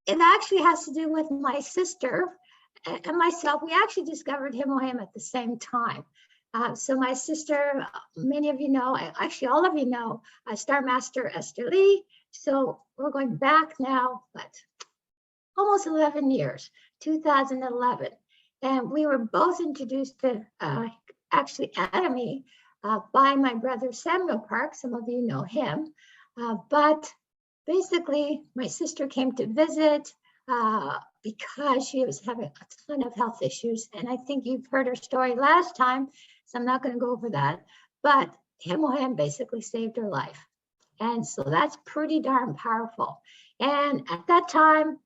it actually has to do with my sister and myself. We actually discovered Himohim at the same time. So my sister, many of you know, actually all of you know, Star Master Esther Lee. So we're going back now, but almost 11 years, 2011. And we were both introduced to actually Atomy by my brother Samuel Park. Some of you know him. But basically, my sister came to visit because she was having a ton of health issues. And I think you've heard her story last time, so I'm not going to go over that. But Himohim basically saved her life. And so that's pretty darn powerful. And at that time,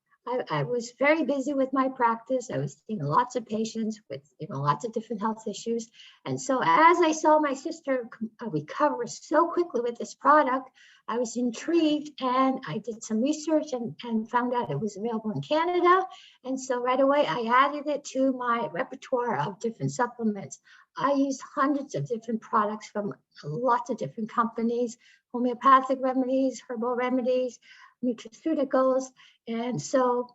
I was very busy with my practice. I was seeing lots of patients with lots of different health issues. And so as I saw my sister recover so quickly with this product, I was intrigued and I did some research and found out it was available in Canada. And so right away, I added it to my repertoire of different supplements. I use hundreds of different products from lots of different companies, homeopathic remedies, herbal remedies, nutraceuticals. And so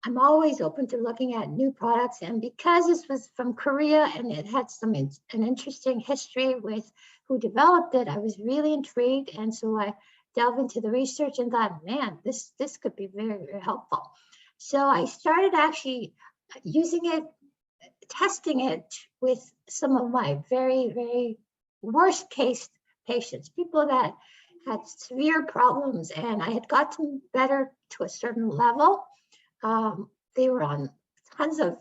I'm always open to looking at new products. And because this was from Korea and it had an interesting history with who developed it, I was really intrigued. And so I delved into the research and thought, man, this could be very, very helpful. So I started actually using it, testing it with some of my very, very worst case patients, people that had severe problems, and I had gotten better to a certain level. They were on tons of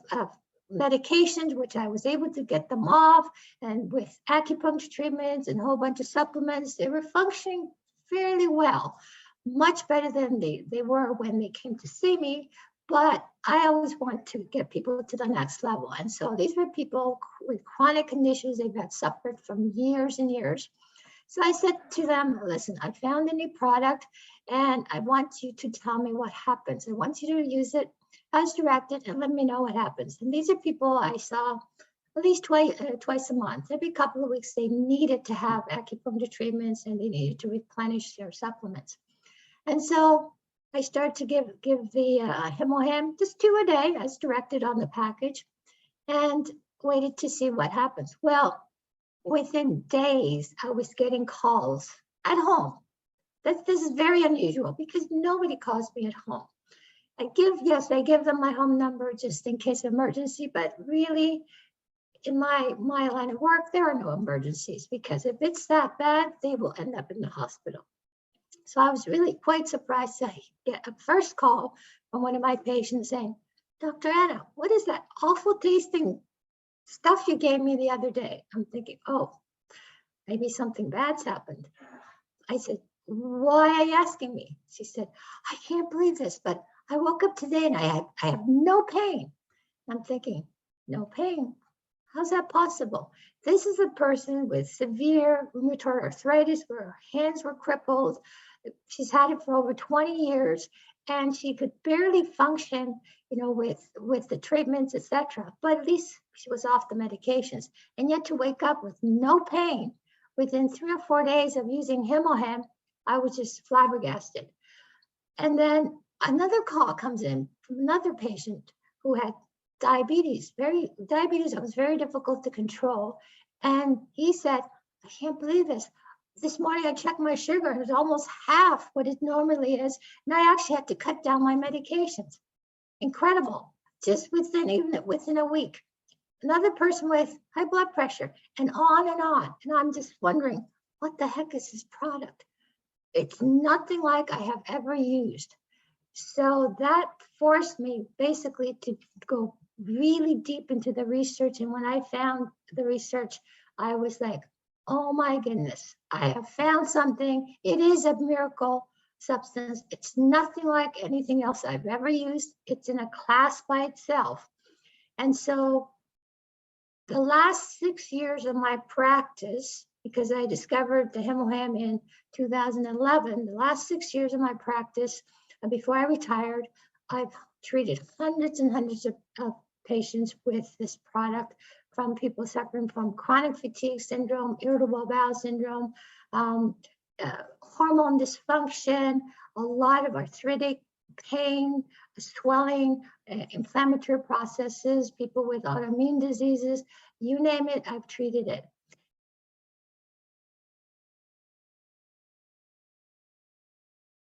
medications, which I was able to get them off, and with acupuncture treatments and a whole bunch of supplements, they were functioning fairly well, much better than they were when they came to see me. But I always want to get people to the next level. And so these were people with chronic conditions they've had suffered from years and years. So I said to them, listen, I found a new product and I want you to tell me what happens. I want you to use it as directed and let me know what happens. And these are people I saw at least twice a month. Every couple of weeks, they needed to have acupuncture treatments and they needed to replenish their supplements. And so I started to give the Himohim just 2 a day as directed on the package and waited to see what happens. Well, within days, I was getting calls at home. This is very unusual because nobody calls me at home. I give them my home number just in case of emergency, but really in my line of work, there are no emergencies because if it's that bad, they will end up in the hospital. So I was really quite surprised to get a first call from one of my patients saying, Dr. Anna, what is that awful tasting stuff you gave me the other day? I'm thinking, oh, maybe something bad's happened. I said, why are you asking me? She said, I can't believe this, but I woke up today and I have no pain. I'm thinking, no pain? How's that possible? This is a person with severe rheumatoid arthritis where her hands were crippled. She's had it for over 20 years and she could barely function, with the treatments, etc. But at least she was off the medications. And yet to wake up with no pain within 3 or 4 days of using Himohim, I was just flabbergasted. And then another call comes in from another patient who had diabetes that was very difficult to control. And he said, I can't believe this. This morning I checked my sugar and it was almost half what it normally is. And I actually had to cut down my medications. Incredible, just within a week. Another person with high blood pressure and on and on. And I'm just wondering, what the heck is this product? It's nothing like I have ever used. So that forced me basically to go really deep into the research. And when I found the research, I was like, oh my goodness, I have found something. It is a miracle substance. It's nothing like anything else I've ever used. It's in a class by itself. And so the last 6 years of my practice, because I discovered the Himohim in 2011, the last 6 years of my practice, before I retired, I've treated hundreds and hundreds of patients with this product, from people suffering from chronic fatigue syndrome, irritable bowel syndrome, hormone dysfunction, a lot of arthritic pain, swelling, inflammatory processes, people with autoimmune diseases, you name it, I've treated it.